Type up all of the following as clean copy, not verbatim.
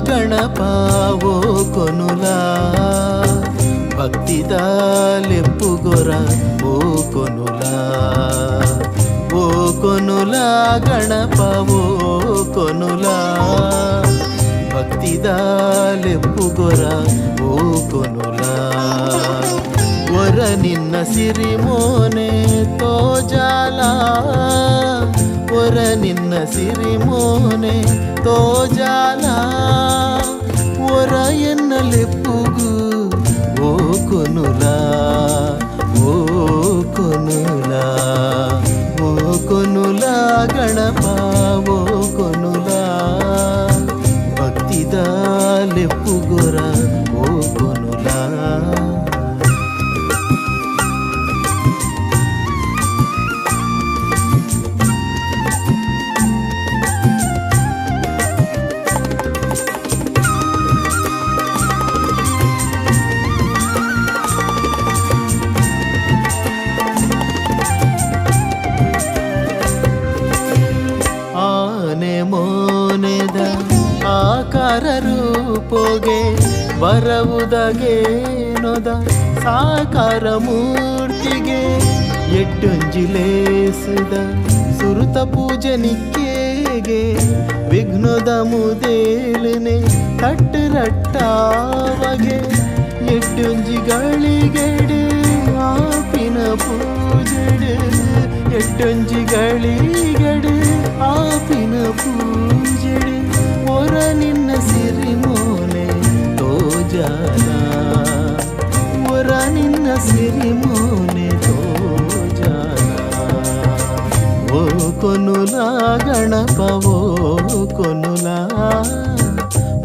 గణప ఓ కొనులా భక్తిదాలెప్పుగొర ఓ కొనులా గణప ఓ కొనులా ಭಕ್ತಿದಾಲೆಪ್ಪುಗೊರ ಓ ಕೊನುಲಾ ಒರ ನಿನ್ನ ಸಿರಿಮೋನೆ ತೋಜಾಲ ಒರ ನಿನ್ನ ಸಿರಿಮೋನೆ ತೋಜಾಲ ಒರ ಎನ್ನಲೆಪ್ಪುಗು ಓ ಕೊನುಲಾ ಓ ಕೊನುಲಾ ಓ ಕೊನುಲಾ ಗಣಪ ಓ ಕೊನುಲಾ ಭಕ್ತಿದಾಲೆಪ್ಪುಗೊರ ಓ ಕೊನುಲಾ ಆನೆ ಮೋನೆದ ಆಕಾರ ರೂಪೋಗೆ ಬರವುದಗೇನೊದ ಸಾಕಾರ ಮೂರ್ತಿಗೆ ಎಟ್ಟೊಂಜಿಲೇಸುದ ಸುರುತ ಪೂಜೆ ನಿಕ್ಕೇಗೆ ವಿಘ್ನದ ಮುದೇಲನೆ ತಟ್ಟರಟ್ಟಾವಗೆ ಎಟ್ಟೊಂಜಿಗಳಿಗೆಡೆ ಆಪಿನ ಪೂಜೆಡೆ ಎಟ್ಟೊಂಜಿಗಳಿಗೆಡೆ ಆಪಿನ ಪೂಜೆಡೆ ಒರ ನಿನ್ನ ಸಿರಿಮೋನೆ ತೋಜಾಲ ಒರ ನಿನ್ನ ಸಿರಿಮೋನೆ ತೋಜಾಲ ಓ ಕೊನುಲಾ ಗಣಪ ಓ ಕೊನುಲಾ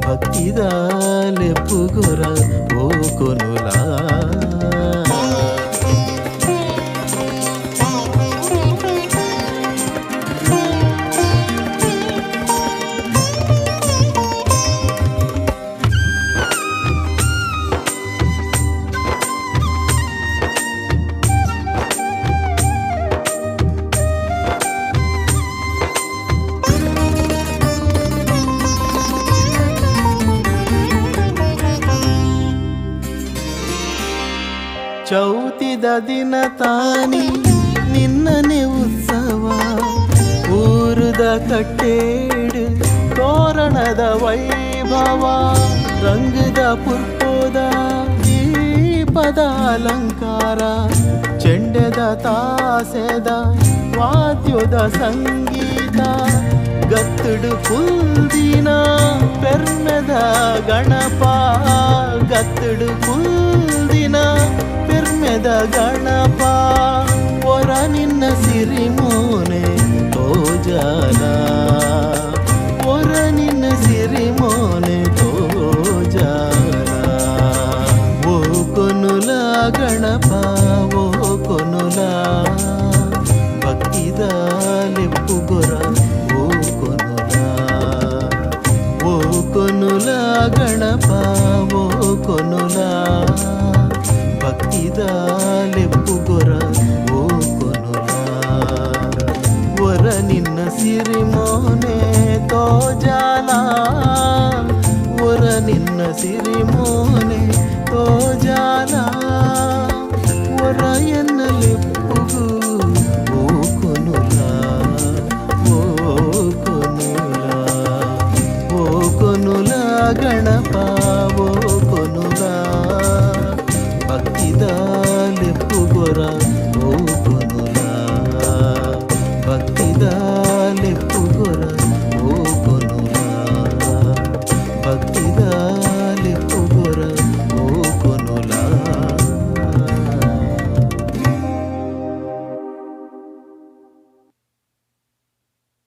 ಭಕ್ತಿದಾಲೆಪ್ಪುಗೊರ ಓ ಕೊನುಲಾ ಚೌತಿದ ದಿನ ತಾನಿ ನಿನ್ನನೆ ಉತ್ಸವ ಊರುದ ಕಟ್ಟೇಡು ತೋರಣದ ವೈಭವ ರಂಗದ ಪುರ್ಪೋದ ದೀಪದ ಅಲಂಕಾರ ಚೆಂಡದ ತಾಸೆದ ವಾದ್ಯದ ಸಂಗೀತ ಗತ್ತುಡು ಕುಲ್ದಿನ ಪೆರ್ಮೆದ ಗಣಪ ಗತ್ತುಡು ಕುಲ್ದಿನ ಪೆರ್ಮೆದ ಗಣಪ ಒರ ನಿನ್ನ ಸಿರಿಮೋನೆ ತೋಜಾಲ ಒರ ನಿನ್ನ ಸಿರಿಮೋನೆ ತೋಜಾಲ ಓ ಕೊನುಲಾ ಗಣಪ ಓ ಕೊನುಲಾ ಭಕ್ತಿದಾಲೆಪ್ಪುಗೊರ ಓ ಕೊನುಲಾ ಓ ಕೊನುಲಾ ಗಣಪ ಓ ಕೊನುಲಾ ಭಕ್ತಿದಾಲೆಪ್ಪುಗೊರ ಓ ಕೊನುಲಾ ಒರ ನಿನ್ನ ಸಿರಿಮೋನೆ ತೋಜಾಲ ಒರ ನಿನ್ನ ಸಿರಿಮೋನೆ ತೋಜಾಲ ಒರ ಎನ್ನಲೆಪ್ಪುಗು ಓ ಕೊನುಲಾ ಓ ಕೊನುಲಾ ಓ ಕೊನುಲಾ ಗಣಪ ಓ